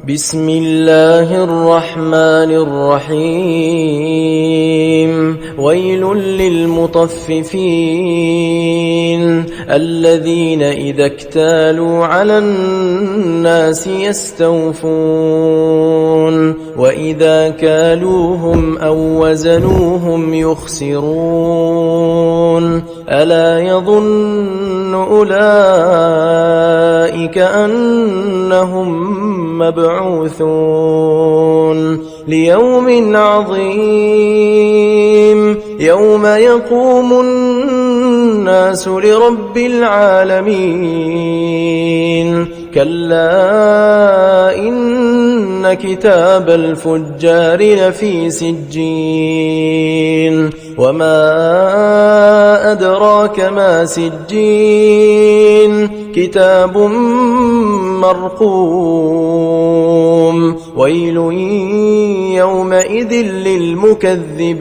بسم الله الرحمن الرحيم ويل للمطففين الذين إذا اكتالوا على الناس يستوفون وإذا كالوهم أو وزنوهم يخسرون ألا يظن أولئك أنهم مبعوثون ليوم عظيم يوم يقوم الناس لرب العالمين كلا إن كتاب الفجار لفي سجين وما أدراك ما سجين كتاب مرقوم ويل يومئذ للمكذبين